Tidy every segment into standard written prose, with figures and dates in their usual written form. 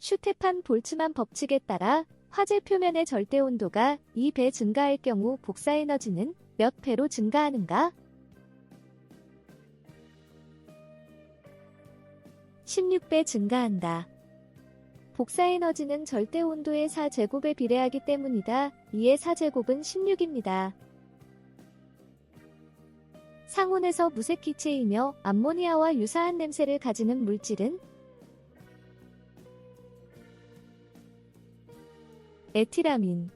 슈테판 볼츠만 법칙에 따라 화재 표면의 절대 온도가 2배 증가할 경우 복사 에너지는 몇 배로 증가하는가? 16배 증가한다. 복사 에너지는 절대 온도의 4제곱에 비례하기 때문이다. 이의 4제곱은 16입니다. 상온에서 무색 기체이며 암모니아와 유사한 냄새를 가지는 물질은 에틸아민,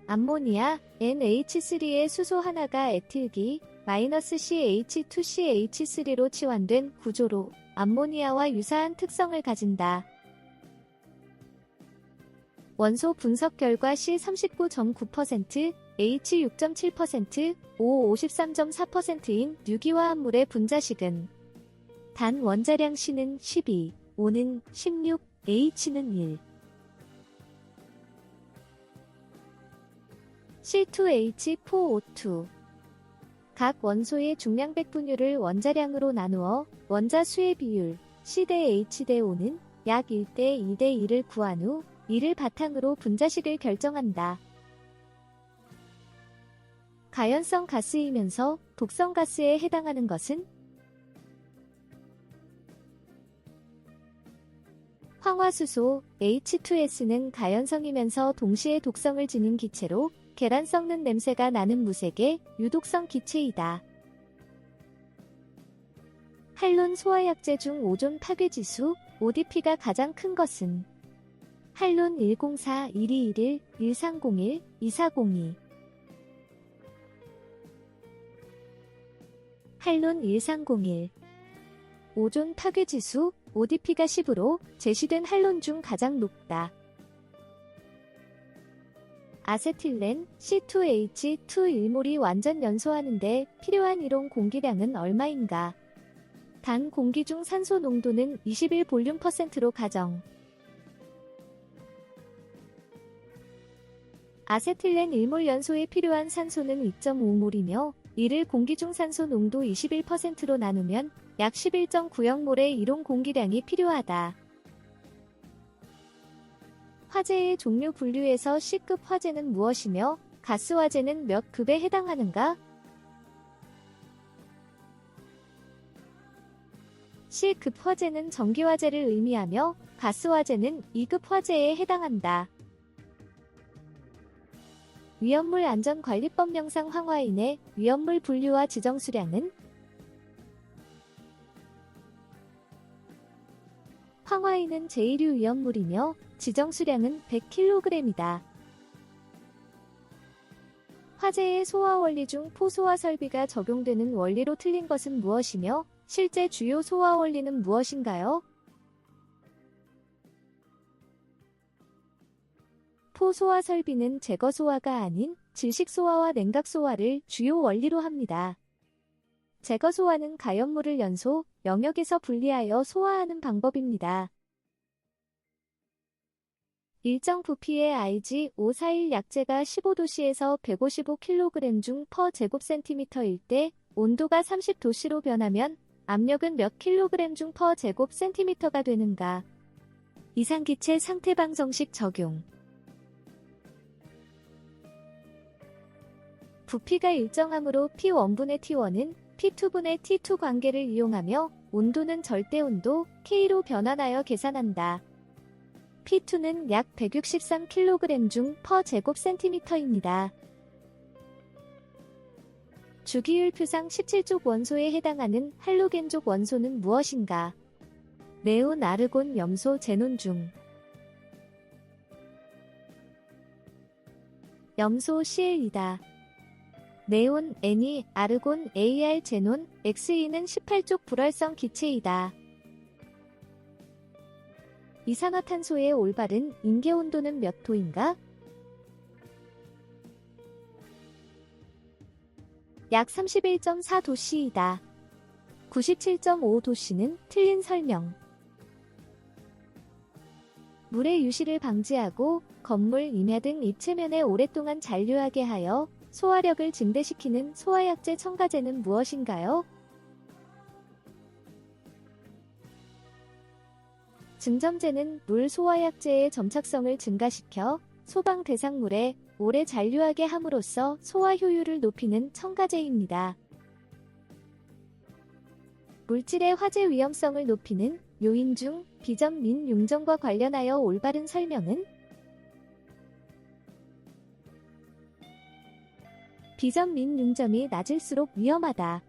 암모니아, NH3의 수소 하나가 에틸기, -CH2CH3로 치환된 구조로 암모니아와 유사한 특성을 가진다. 원소 분석 결과 C39.9%, H6.7%, O 53.4%인 유기화합물의 분자식은 단 원자량 C는 12, O는 16, H는 1. C2H4O2 각 원소의 중량 백분율을 원자량으로 나누어 원자 수의 비율 C 대 H 대 O는 약 1대 2대 2를 구한 후 이를 바탕으로 분자식을 결정한다. 가연성 가스이면서 독성 가스에 해당하는 것은 황화수소 H2S는 가연성이면서 동시에 독성을 지닌 기체로 계란 썩는 냄새가 나는 무색의 유독성 기체이다. 할론 소화약제 중 오존 파괴지수 ODP가 가장 큰 것은 할론 104, 1211, 1301, 2402 할론 1301 오존 파괴지수 ODP가 10으로 제시된 할론 중 가장 높다. 아세틸렌 C2H2 1몰이 완전 연소하는데 필요한 이론 공기량은 얼마인가? 단 공기 중 산소 농도는 21볼륨%로 가정. 아세틸렌 1몰 연소에 필요한 산소는 2.5몰이며 이를 공기 중 산소 농도 21%로 나누면 약 11.90몰의 이론 공기량이 필요하다. 화재의 종류 분류에서 C급 화재는 무엇이며 가스 화재는 몇 급에 해당하는가? C급 화재는 전기 화재를 의미하며 가스 화재는 2급 화재에 해당한다. 위험물 안전관리법 명상 황화인의 위험물 분류와 지정 수량은 황화인은 제1류 위험물이며 지정 수량은 100kg이다. 화재의 소화 원리 중 포소화 설비가 적용되는 원리로 틀린 것은 무엇이며 실제 주요 소화 원리는 무엇인가요? 포소화 설비는 제거 소화가 아닌 질식 소화와 냉각 소화를 주요 원리로 합니다. 제거 소화는 가연물을 연소, 영역에서 분리하여 소화하는 방법입니다. 일정 부피의 IG-541 약재가 15도씨에서 155kg 중 per 제곱센티미터일 때 온도가 30도씨로 변하면 압력은 몇 kg 중 per 제곱센티미터가 되는가? 이상기체 상태방정식 적용. 부피가 일정하므로 P1분의 T1은 P2분의 T2 관계를 이용하며 온도는 절대온도 K로 변환하여 계산한다. P2는 약 163kg 중 per 제곱센티미터입니다. 주기율표상 17족 원소에 해당하는 할로겐족 원소는 무엇인가? 네온, 아르곤, 염소, 제논 중 염소 Cl이다. 네온, Ne, 아르곤, Ar, 제논, Xe는 18족 불활성 기체이다. 이산화탄소의 올바른 인계 온도는 몇 도인가? 약 31.4도씨이다. 97.5도씨는 틀린 설명. 물의 유실을 방지하고 건물, 임야 등 입체면에 오랫동안 잔류하게 하여 소화력을 증대시키는 소화약제 첨가제는 무엇인가요? 증점제는 물 소화약제의 점착성을 증가시켜 소방 대상물에 오래 잔류하게 함으로써 소화 효율을 높이는 첨가제입니다. 물질의 화재 위험성을 높이는 요인 중 비점 및 융점과 관련하여 올바른 설명은 비점 및 융점이 낮을수록 위험하다.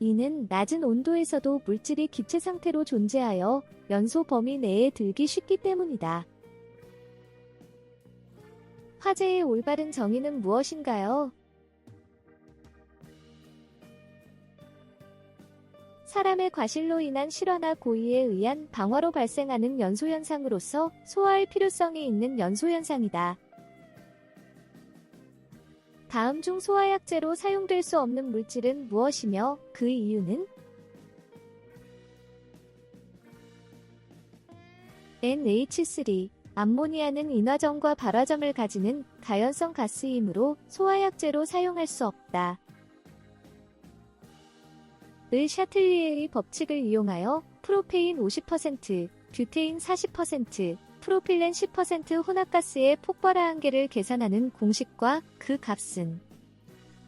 이는 낮은 온도에서도 물질이 기체 상태로 존재하여 연소 범위 내에 들기 쉽기 때문이다. 화재의 올바른 정의는 무엇인가요? 사람의 과실로 인한 실화나 고의에 의한 방화로 발생하는 연소현상으로서 소화할 필요성이 있는 연소현상이다. 다음 중 소화약제로 사용될 수 없는 물질은 무엇이며 그 이유는? NH3. 암모니아는 인화점과 발화점을 가지는 가연성 가스이므로 소화약제로 사용할 수 없다. 르 샤틀리에의 법칙을 이용하여 프로페인 50%, 뷰테인 40%, 프로필렌 10% 혼합가스의 폭발화 한계를 계산하는 공식과 그 값은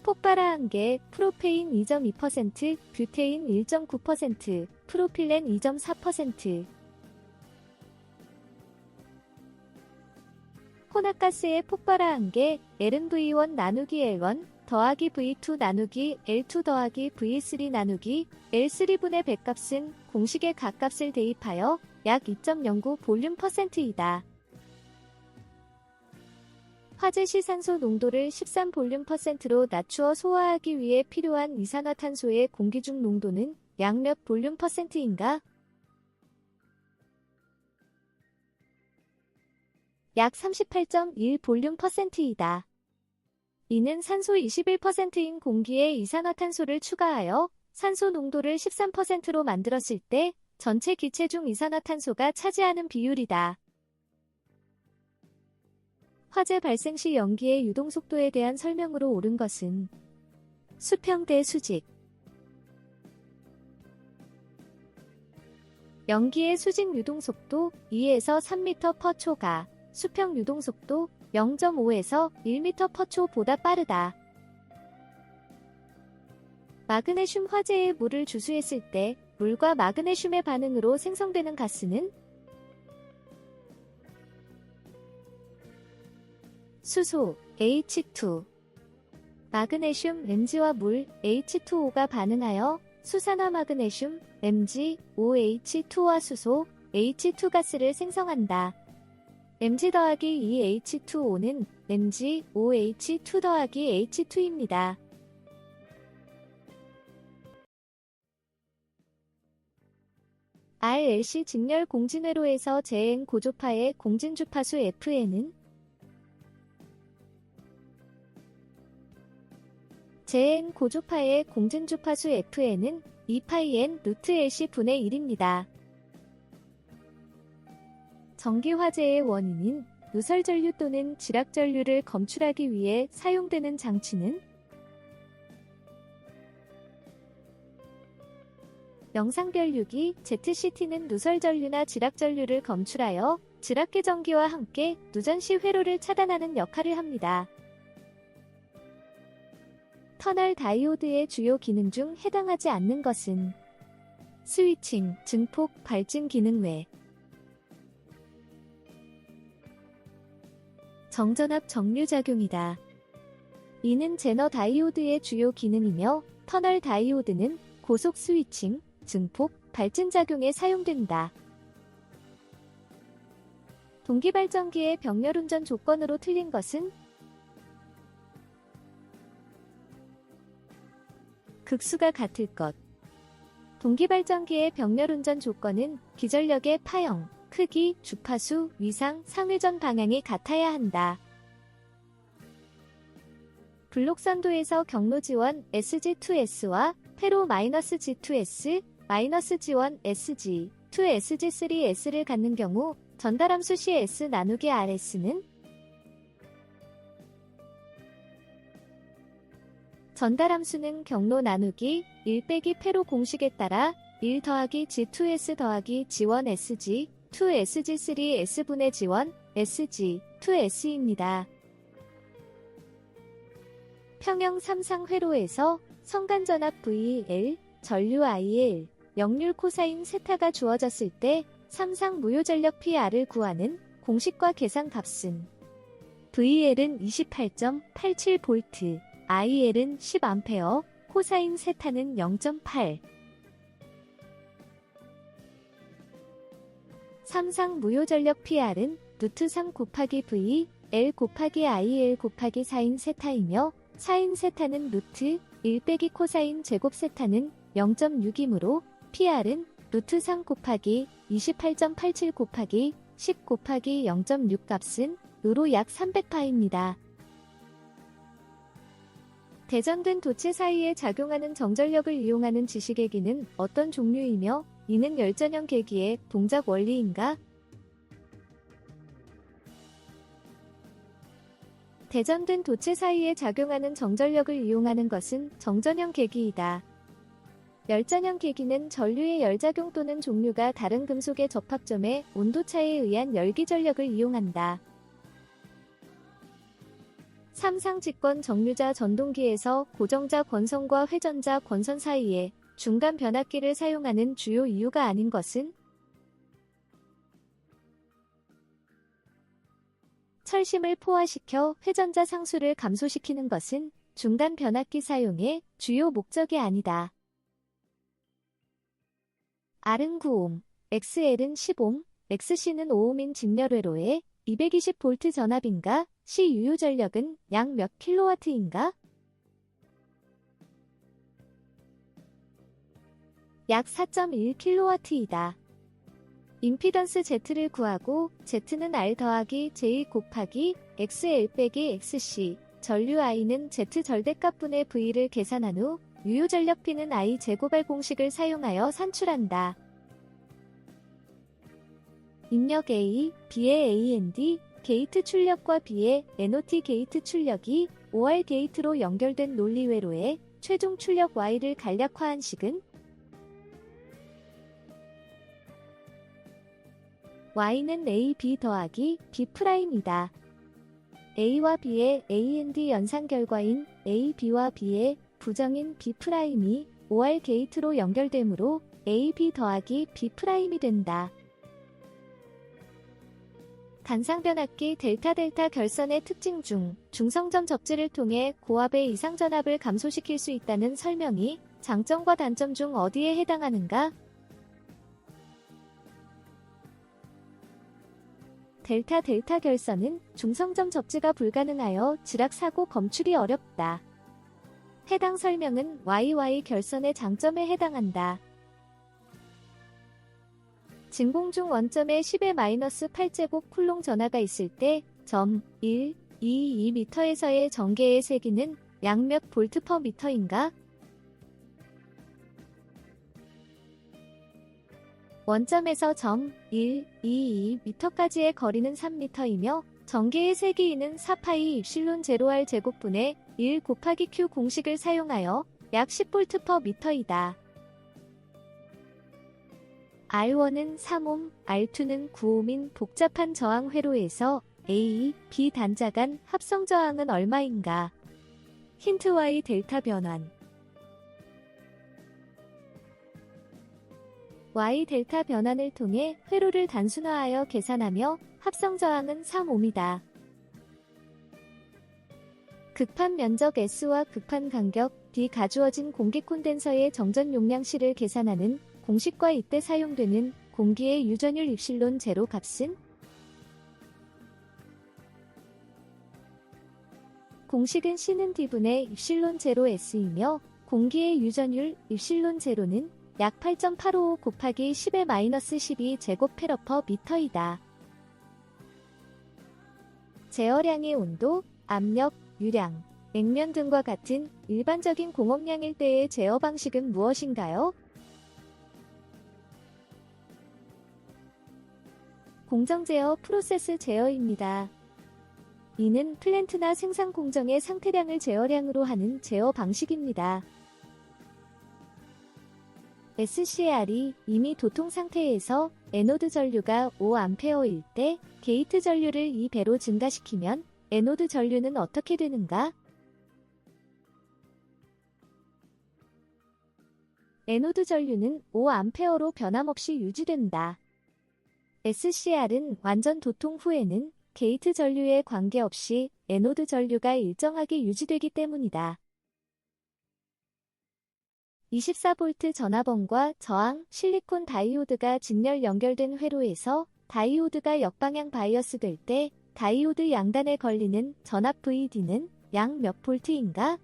폭발화 한계 프로페인 2.2%, 뷰테인 1.9%, 프로필렌 2.4%. 혼합가스의 폭발화 한계 L은 V1 나누기 L1 더하기 V2 나누기 L2 더하기 V3 나누기 L3분의 100값은 공식의 각값을 대입하여 약 2.09 볼륨 %이다. 화재 시 산소 농도를 13 볼륨 %로 낮추어 소화하기 위해 필요한 이산화탄소의 공기 중 농도는 약 몇 볼륨 %인가? 약 38.1 볼륨 %이다. 이는 산소 21%인 공기에 이산화탄소를 추가하여 산소 농도를 13%로 만들었을 때 전체 기체 중 이산화탄소가 차지하는 비율이다. 화재 발생 시 연기의 유동 속도에 대한 설명으로 옳은 것은 수평 대 수직. 연기의 수직 유동 속도 2에서 3m/초가 수평 유동 속도 0.5에서 1m/초보다 빠르다. 마그네슘 화재에 물을 주수했을 때 물과 마그네슘의 반응으로 생성되는 가스는 수소 H2, 마그네슘 Mg와 물 H2O가 반응하여 수산화 마그네슘 MgOH2와 수소 H2 가스를 생성한다. Mg 더하기 2H2O는 MgOH2 더하기 H2입니다. RLC 직렬 공진회로에서 재N 고조파의 공진주파수 FN은 재N 고조파의 공진주파수 FN은 2πN 루트 LC 분의 1입니다. 전기 화재의 원인인 누설전류 또는 지락전류를 검출하기 위해 사용되는 장치는 영상별류기 ZCT는 누설전류나 지락전류를 검출하여 지락계 전기와 함께 누전시 회로를 차단하는 역할을 합니다. 터널 다이오드의 주요 기능 중 해당하지 않는 것은 스위칭, 증폭, 발진 기능 외 정전압 정류작용이다. 이는 제너 다이오드의 주요 기능이며 터널 다이오드는 고속 스위칭, 증폭, 발진 작용에 사용된다. 동기발전기의 병렬운전 조건으로 틀린 것은 극수가 같을 것. 동기발전기의 병렬운전 조건은 기전력의 파형, 크기, 주파수, 위상, 상회전 방향이 같아야 한다. 블록선도에서 경로지원 SG2S와 페로-G2S, -G1 SG, 2SG3S를 갖는 경우 전달함수 CS 나누기 RS는 전달함수는 경로 나누기 1 빼기 페로 공식에 따라 1 더하기 G2S 더하기 G1 SG, 2SG3 S분의 G1 SG 2S입니다. 평형 삼상 회로에서 성간전압 VL, 전류 IL, 역률 코사인 세타가 주어졌을 때 삼상 무효전력 PR을 구하는 공식과 계산 값은 VL은 28.87V, IL은 10A, 코사인 세타는 0.8. 삼상 무효전력 PR은 루트 3 곱하기 V, L 곱하기 IL 곱하기 사인 세타이며 사인 세타는 루트 1 빼기 코사인 제곱 세타는 0.6이므로 PR은 루트 3 곱하기 28.87 곱하기 10 곱하기 0.6 값은 으로 약 300파입니다. 대전된 도체 사이에 작용하는 정전력을 이용하는 지시계기는 어떤 종류이며 이는 열전형 계기의 동작 원리인가? 대전된 도체 사이에 작용하는 정전력을 이용하는 것은 정전형 계기이다. 열전형 계기는 전류의 열작용 또는 종류가 다른 금속의 접합점의 온도차에 의한 열기전력을 이용한다. 삼상 직권 정류자 전동기에서 고정자 권선과 회전자 권선 사이에 중간 변압기를 사용하는 주요 이유가 아닌 것은 철심을 포화시켜 회전자 상수를 감소시키는 것은 중간 변압기 사용의 주요 목적이 아니다. R은 9옴, XL은 10옴, XC는 5옴인 직렬회로에 220V 전압인가? C 유효전력은 약 몇 킬로와트인가? 약 4.1킬로와트이다. 임피던스 Z를 구하고 Z는 R 더하기 J 곱하기 XL 빼기 XC, 전류 I는 Z 절대값분의 V를 계산한 후 유효전력 P는 I 제곱할 공식을 사용하여 산출한다. 입력 A, B의 AND, 게이트 출력과 B의 NOT 게이트 출력이 OR 게이트로 연결된 논리회로의 최종 출력 Y를 간략화한 식은 Y는 A, B 더하기 B'이다. A와 B의 AND 연산 결과인 A, B와 B의 부정인 B'이 OR 게이트로 연결되므로 A, B 더하기 B'이 된다. 단상변압기 델타 결선의 특징 중 중성점 접지를 통해 고압의 이상전압을 감소시킬 수 있다는 설명이 장점과 단점 중 어디에 해당하는가? 델타 결선은 중성점 접지가 불가능하여 지락사고 검출이 어렵다. 해당 설명은 YY 결선의 장점에 해당한다. 진공 중 원점에 10-8제곱 쿨롱 전하가 있을 때 점 1, 2, 2m에서의 전개의 세기는 약 몇 볼트 퍼 미터인가? 원점에서 점 1, 2, 2m까지의 거리는 3m이며 전개의 세기는 4파이 입실론 0R 제곱분의 1 곱하기 Q 공식을 사용하여 약 10볼트 퍼 미터이다. R1은 3옴, R2는 9옴인 복잡한 저항 회로에서 A, B 단자 간 합성 저항은 얼마인가? 힌트 Y 델타 변환. Y 델타 변환을 통해 회로를 단순화하여 계산하며 합성 저항은 3옴이다. 극판 면적 S와 극판 간격 D 가주어진 공기 콘덴서의 정전 용량 C를 계산하는 공식과 이때 사용되는 공기의 유전율 입실론 제로 값은? 공식은 C는 D분의 입실론 제로 S이며 공기의 유전율 입실론 제로는 약 8.855 곱하기 10-12 제곱 페러 퍼 미터이다. 제어량의 온도, 압력, 유량, 액면 등과 같은 일반적인 공업량일 때의 제어 방식은 무엇인가요? 공정 제어 프로세스 제어입니다. 이는 플랜트나 생산 공정의 상태량을 제어량으로 하는 제어 방식입니다. SCR이 이미 도통 상태에서 에노드 전류가 5A일 때 게이트 전류를 2배로 증가시키면 에노드 전류는 어떻게 되는가? 에노드 전류는 5A로 변함없이 유지된다. SCR은 완전 도통 후에는 게이트 전류에 관계없이 에노드 전류가 일정하게 유지되기 때문이다. 24V 전화번과 저항, 실리콘 다이오드가 직렬 연결된 회로에서 다이오드가 역방향 바이어스 될 때 다이오드 양단에 걸리는 전압 VD는 약 몇 볼트인가?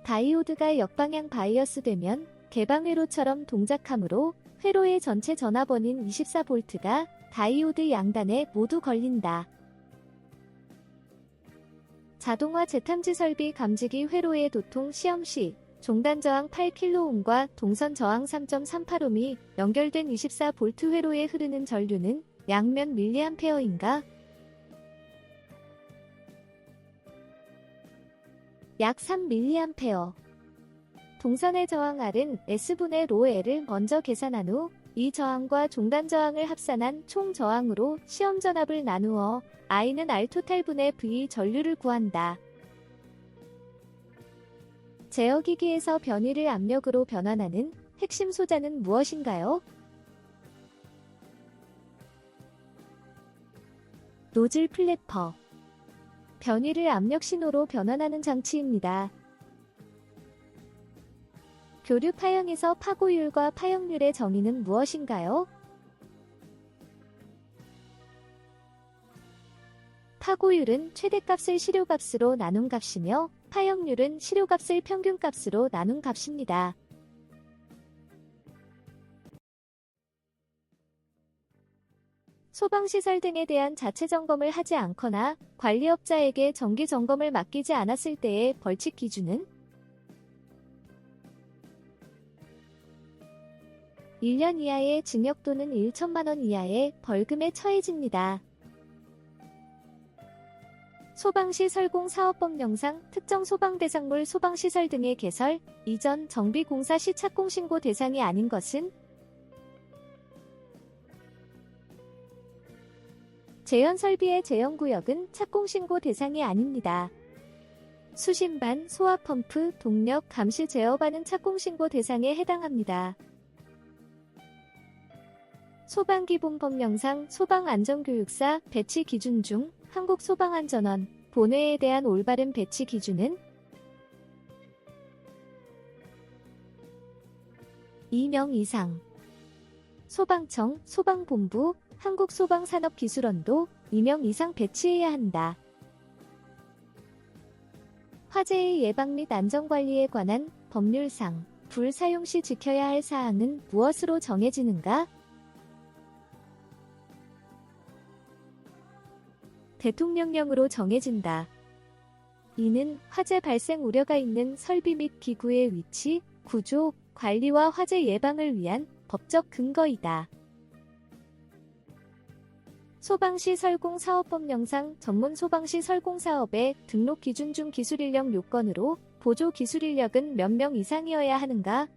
다이오드가 역방향 바이어스 되면 개방회로처럼 동작하므로 회로의 전체 전압원인 24V가 다이오드 양단에 모두 걸린다. 자동화 재탐지 설비 감지기 회로의 도통 시험 시 종단 저항 8kΩ과 동선 저항 3.38ohm이 연결된 24V 회로에 흐르는 전류는 약 몇 mA인가? 약 3mA. 동선의 저항 R은 S분의 로 L을 먼저 계산한 후 이 저항과 종단 저항을 합산한 총 저항으로 시험 전압을 나누어 I는 R 토탈분의 V 전류를 구한다. 제어기기에서 변위를 압력으로 변환하는 핵심 소자는 무엇인가요? 노즐 플래퍼. 변위를 압력 신호로 변환하는 장치입니다. 교류 파형에서 파고율과 파형률의 정의는 무엇인가요? 파고율은 최대값을 시료값으로 나눈 값이며 파형률은 시료값을 평균값으로 나눈 값입니다. 소방시설 등에 대한 자체 점검을 하지 않거나 관리업자에게 정기 점검을 맡기지 않았을 때의 벌칙 기준은 1년 이하의 징역 또는 1천만원 이하의 벌금에 처해집니다. 소방시설공 사업법령상 특정 소방대상물 소방시설 등의 개설, 이전, 정비공사 시 착공신고 대상이 아닌 것은 제연설비의 제연구역은 착공신고 대상이 아닙니다. 수신반, 소화펌프, 동력, 감시 제어반은 착공신고 대상에 해당합니다. 소방기본법령상 소방안전교육사 배치 기준 중 한국소방안전원 본회에 대한 올바른 배치 기준은 2명 이상. 소방청, 소방본부, 한국소방산업기술원도 2명 이상 배치해야 한다. 화재의 예방 및 안전관리에 관한 법률상 불 사용 시 지켜야 할 사항은 무엇으로 정해지는가? 대통령령으로 정해진다. 이는 화재 발생 우려가 있는 설비 및 기구의 위치, 구조, 관리와 화재 예방을 위한 법적 근거이다. 소방시설공 사업법령상 전문 소방시설공사업의 등록 기준 중 기술인력 요건으로 보조 기술인력은 몇 명 이상이어야 하는가?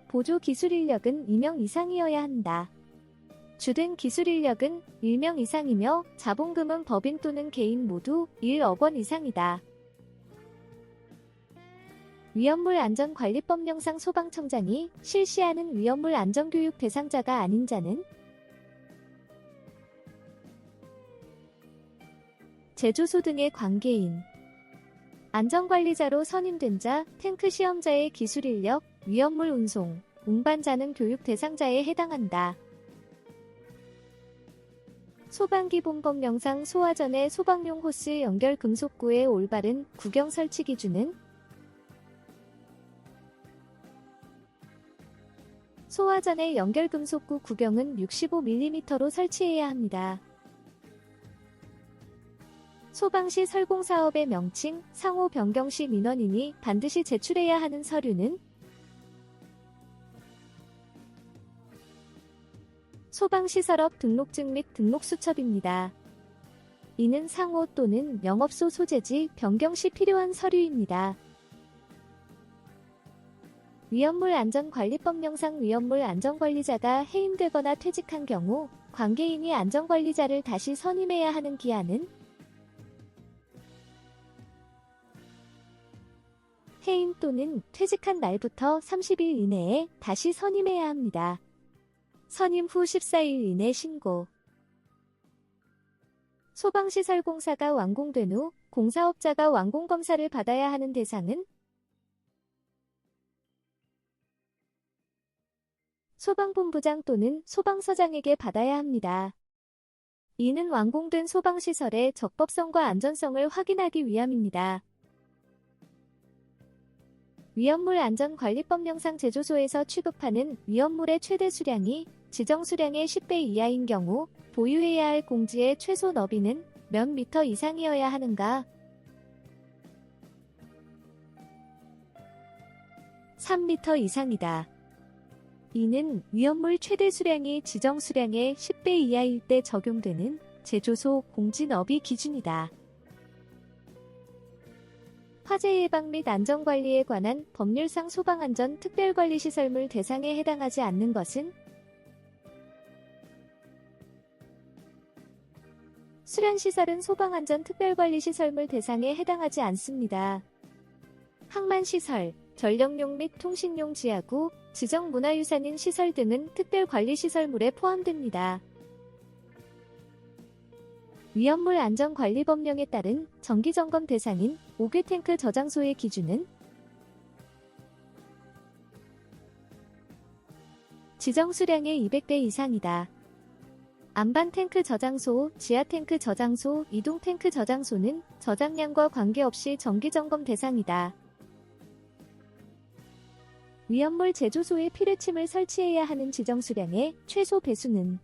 보조 기술인력은 2명 이상이어야 한다. 주된 기술인력은 1명 이상이며 자본금은 법인 또는 개인 모두 1억 원 이상이다. 위험물 안전관리법령상 소방청장이 실시하는 위험물 안전교육 대상자가 아닌 자는 제조소 등의 관계인, 안전관리자로 선임된 자, 탱크 시험자의 기술인력, 위험물 운송, 운반자는 교육 대상자에 해당한다. 소방기본법령상 소화전의 소방용 호스 연결 금속구의 올바른 구경 설치 기준은 소화전의 연결 금속구 구경은 65mm로 설치해야 합니다. 소방시 설공사업의 명칭, 상호 변경 시 민원인이 반드시 제출해야 하는 서류는 소방시설업 등록증 및 등록수첩입니다. 이는 상호 또는 영업소 소재지 변경 시 필요한 서류입니다. 위험물안전관리법령상 위험물 안전관리자가 해임되거나 퇴직한 경우 관계인이 안전관리자를 다시 선임해야 하는 기한은 해임 또는 퇴직한 날부터 30일 이내에 다시 선임해야 합니다. 선임 후 14일 이내 신고. 소방시설공사가 완공된 후 공사업자가 완공검사를 받아야 하는 대상은 소방본부장 또는 소방서장에게 받아야 합니다. 이는 완공된 소방시설의 적법성과 안전성을 확인하기 위함입니다. 위험물안전관리법령상 제조소에서 취급하는 위험물의 최대 수량이 지정 수량의 10배 이하인 경우 보유해야 할 공지의 최소 너비는 몇 미터 이상이어야 하는가? 3미터 이상이다. 이는 위험물 최대 수량이 지정 수량의 10배 이하일 때 적용되는 제조소 공지 너비 기준이다. 화재 예방 및 안전관리에 관한 법률상 소방안전 특별관리시설물 대상에 해당하지 않는 것은 수련시설은 소방안전 특별관리시설물 대상에 해당하지 않습니다. 항만시설, 전력용 및 통신용 지하구, 지정문화유산인 시설 등은 특별관리시설물에 포함됩니다. 위험물안전관리법령에 따른 정기점검 대상인 5개 탱크 저장소의 기준은 지정 수량의 200배 이상이다. 안반 탱크 저장소, 지하 탱크 저장소, 이동 탱크 저장소는 저장량과 관계없이 정기점검 대상이다. 위험물 제조소에 피뢰침을 설치해야 하는 지정 수량의 최소 배수는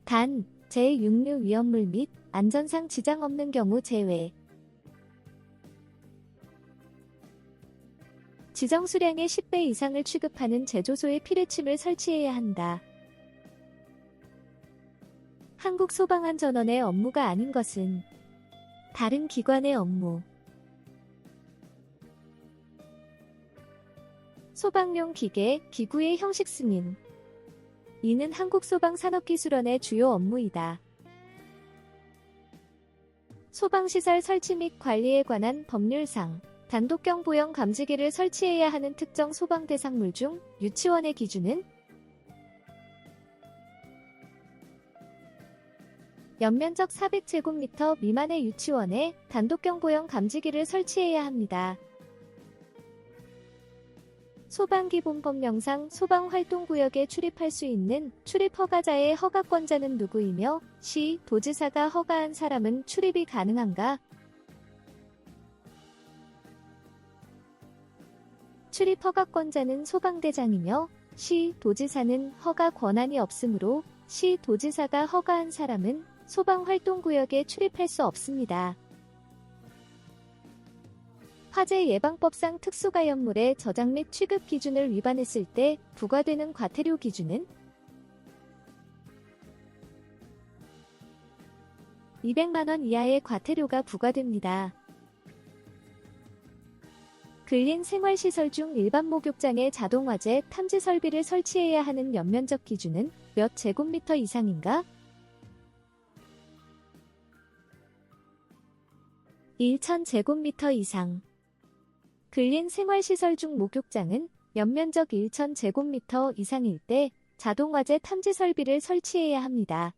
단 제6류 위험물 및 안전상 지장 없는 경우 제외. 지정 수량의 10배 이상을 취급하는 제조소에 피뢰침을 설치해야 한다. 한국소방안전원의 업무가 아닌 것은 다른 기관의 업무. 소방용 기계, 기구의 형식 승인. 이는 한국소방산업기술원의 주요 업무이다. 소방시설 설치 및 관리에 관한 법률상 단독경 보형 감지기를 설치해야 하는 특정 소방 대상물 중 유치원의 기준은 연면적 400제곱미터 미만의 유치원에 단독경 보형 감지기를 설치해야 합니다. 소방기본법령상 소방활동구역에 출입할 수 있는 출입허가자의 허가권자는 누구이며 시, 도지사가 허가한 사람은 출입이 가능한가? 출입허가권자는 소방대장이며 시, 도지사는 허가 권한이 없으므로 시, 도지사가 허가한 사람은 소방활동구역에 출입할 수 없습니다. 화재 예방법상 특수가연물의 저장 및 취급 기준을 위반했을 때 부과되는 과태료 기준은 200만원 이하의 과태료가 부과됩니다. 근린 생활시설 중 일반 목욕장에 자동화재 탐지 설비를 설치해야 하는 연면적 기준은 몇 제곱미터 이상인가? 1000제곱미터 이상. 근린 생활시설 중 목욕장은 연면적 1000제곱미터 이상일 때 자동화재 탐지 설비를 설치해야 합니다.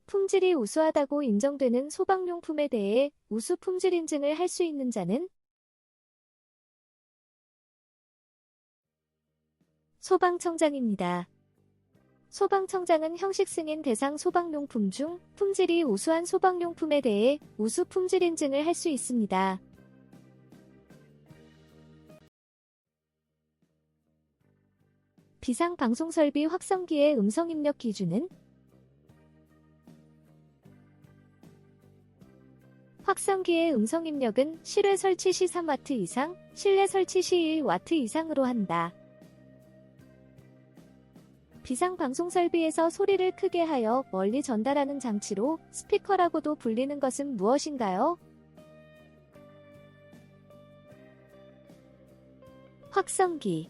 품질이 우수하다고 인정되는 소방용품에 대해 우수 품질 인증을 할 수 있는 자는 소방청장입니다. 소방청장은 형식 승인 대상 소방용품 중 품질이 우수한 소방용품에 대해 우수 품질 인증을 할 수 있습니다. 비상방송설비 확성기의 음성 입력 기준은 확성기의 음성 입력은 실외 설치 시 3W 이상, 실내 설치 시 1W 이상으로 한다. 비상 방송 설비에서 소리를 크게 하여 멀리 전달하는 장치로 스피커라고도 불리는 것은 무엇인가요? 확성기.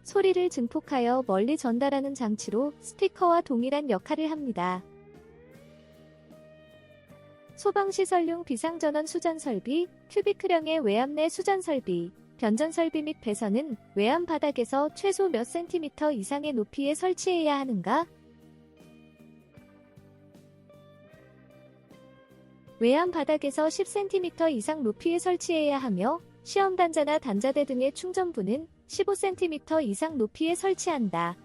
소리를 증폭하여 멀리 전달하는 장치로 스피커와 동일한 역할을 합니다. 소방시설용 비상전원 수전설비, 큐비클형의 외암 내 수전설비, 변전설비 및 배선은 외암 바닥에서 최소 몇 센티미터 이상의 높이에 설치해야 하는가? 외암 바닥에서 10cm 이상 높이에 설치해야 하며 시험단자나 단자대 등의 충전부는 15cm 이상 높이에 설치한다.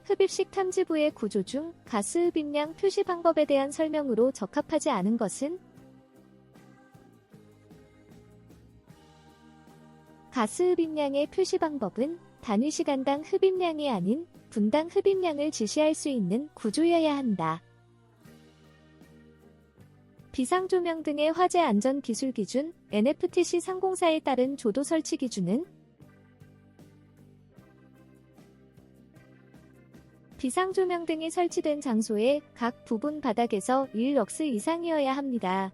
흡입식 탐지부의 구조 중 가스 흡입량 표시 방법에 대한 설명으로 적합하지 않은 것은? 가스 흡입량의 표시 방법은 단위 시간당 흡입량이 아닌 분당 흡입량을 지시할 수 있는 구조여야 한다. 비상조명 등의 화재 안전 기술 기준 NFTC 상공사에 따른 조도 설치 기준은? 비상조명 등이 설치된 장소의 각 부분 바닥에서 1럭스 이상이어야 합니다.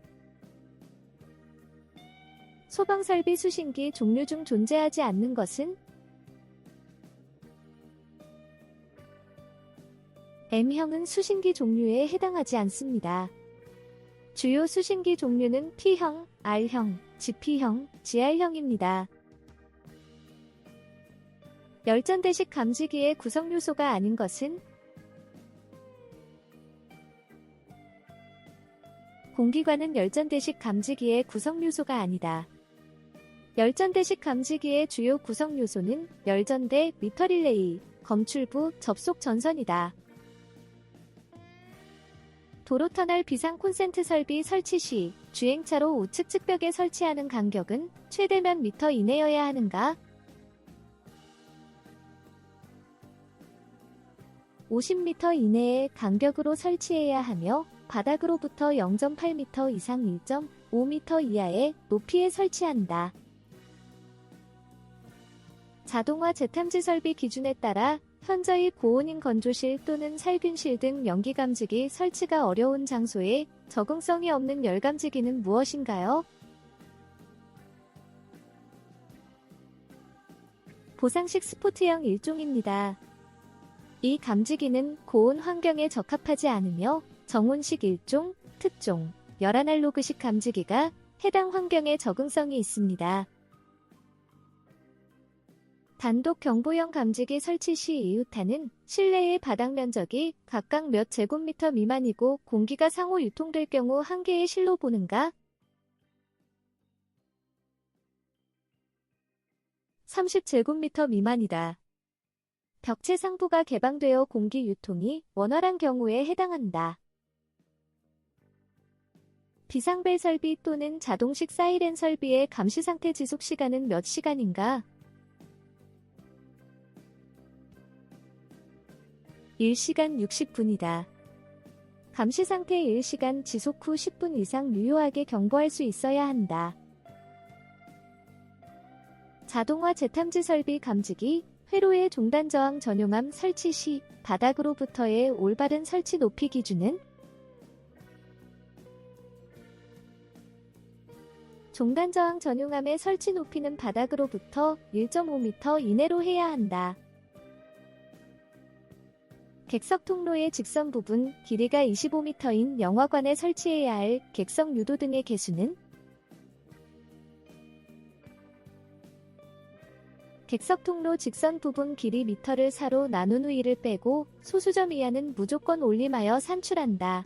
소방설비 수신기 종류 중 존재하지 않는 것은? M형은 수신기 종류에 해당하지 않습니다. 주요 수신기 종류는 P형, R형, GP형, GR형입니다. 열전대식 감지기의 구성 요소가 아닌 것은? 공기관은 열전대식 감지기의 구성 요소가 아니다. 열전대식 감지기의 주요 구성 요소는 열전대, 미터 릴레이, 검출부, 접속 전선이다. 도로터널 비상 콘센트 설비 설치 시 주행차로 우측 측벽에 설치하는 간격은 최대 몇 미터 이내여야 하는가? 50m 이내의 간격으로 설치해야 하며 바닥으로부터 0.8m 이상 1.5m 이하의 높이에 설치한다. 자동화 재탐지 설비 기준에 따라 현저히 고온인 건조실 또는 살균실 등 연기 감지기 설치가 어려운 장소에 적응성이 없는 열 감지기는 무엇인가요? 보상식 스포트형 일종입니다. 이 감지기는 고온 환경에 적합하지 않으며 정온식 일종, 특종, 열아날로그식 감지기가 해당 환경에 적응성이 있습니다. 단독 경보형 감지기 설치 시 이웃하는 실내의 바닥 면적이 각각 몇 제곱미터 미만이고 공기가 상호 유통될 경우 한 개의 실로 보는가? 30제곱미터 미만이다. 벽체 상부가 개방되어 공기 유통이 원활한 경우에 해당한다. 비상벨 설비 또는 자동식 사이렌 설비의 감시 상태 지속 시간은 몇 시간인가? 1시간 60분이다. 감시 상태 1시간 지속 후 10분 이상 유효하게 경보할 수 있어야 한다. 자동화 재탐지 설비 감지기, 회로의 종단 저항 전용암 설치 시 바닥으로부터의 올바른 설치 높이 기준은? 종단 저항 전용암의 설치 높이는 바닥으로부터 1.5m 이내로 해야 한다. 객석 통로의 직선 부분, 길이가 25m인 영화관에 설치해야 할 객석 유도 등의 개수는? 객석 통로 직선 부분 길이 미터를 4로 나눈 후 1을 빼고 소수점 이하는 무조건 올림하여 산출한다.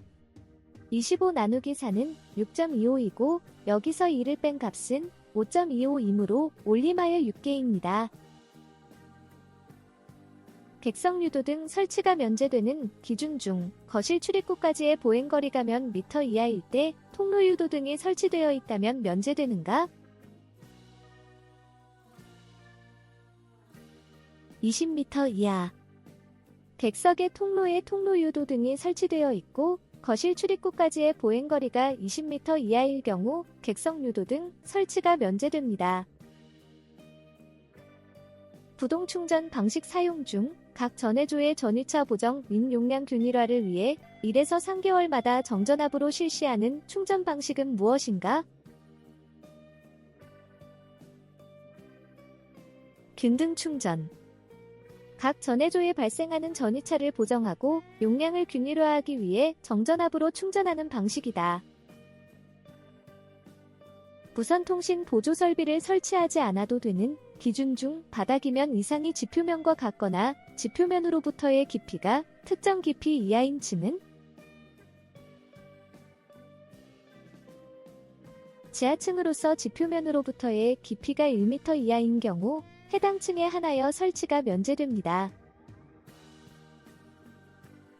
25 나누기 4는 6.25이고 여기서 2를 뺀 값은 5.25이므로 올림하여 6개입니다. 객석 유도 등 설치가 면제되는 기준 중 거실 출입구까지의 보행거리가 몇 미터 이하일 때 통로 유도 등이 설치되어 있다면 면제되는가? 20m 이하. 객석의 통로에 통로 유도 등이 설치되어 있고 거실 출입구까지의 보행거리가 20m 이하일 경우 객석 유도 등 설치가 면제됩니다. 부동 충전 방식 사용 중 각 전해조의 전위차 보정 및 용량 균일화를 위해 1에서 3개월마다 정전압으로 실시하는 충전 방식은 무엇인가? 균등 충전. 각 전해조에 발생하는 전위차를 보정하고 용량을 균일화하기 위해 정전압으로 충전하는 방식이다. 무선통신 보조 설비를 설치하지 않아도 되는 기준 중 바닥이면 이상이 지표면과 같거나 지표면으로부터의 깊이가 특정 깊이 이하인 층은 지하층으로서 지표면으로부터의 깊이가 1m 이하인 경우 해당 층에 한하여 설치가 면제됩니다.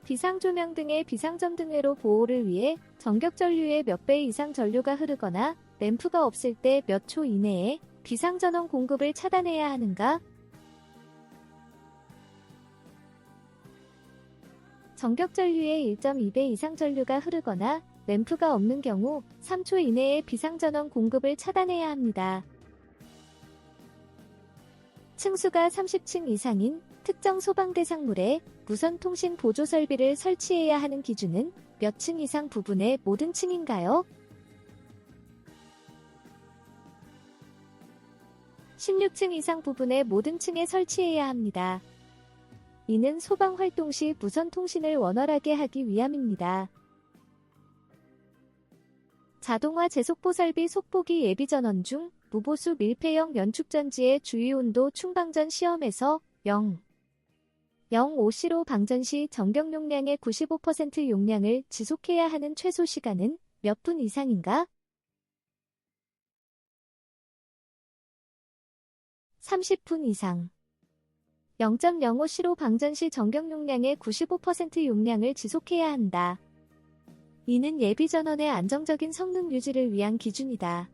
비상조명 등의 비상점 등회로 보호를 위해 전격전류의 몇 배 이상 전류가 흐르거나 램프가 없을 때 몇 초 이내에 비상전원 공급을 차단해야 하는가? 전격전류의 1.2배 이상 전류가 흐르거나 램프가 없는 경우 3초 이내에 비상전원 공급을 차단해야 합니다. 층수가 30층 이상인 특정 소방대상물에 무선통신 보조 설비를 설치해야 하는 기준은 몇 층 이상 부분의 모든 층인가요? 16층 이상 부분의 모든 층에 설치해야 합니다. 이는 소방 활동 시 무선 통신을 원활하게 하기 위함입니다. 자동화 제속보 설비 속보기 예비전원 중 무보수 밀폐형 연축전지의 주유온도 충방전 시험에서 0.05시로 방전 시 전격 용량의 95% 용량을 지속해야 하는 최소 시간은 몇 분 이상인가? 30분 이상. 0.05시로 방전 시 전격 용량의 95% 용량을 지속해야 한다. 이는 예비전원의 안정적인 성능 유지를 위한 기준이다.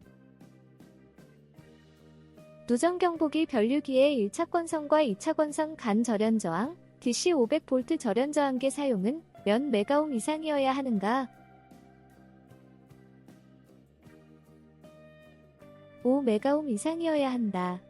누전경보기 변류기의 1차 권선과 2차 권선 간 절연 저항, DC 500V 절연 저항계 사용은 몇 메가옴 이상이어야 하는가? 5메가옴 이상이어야 한다.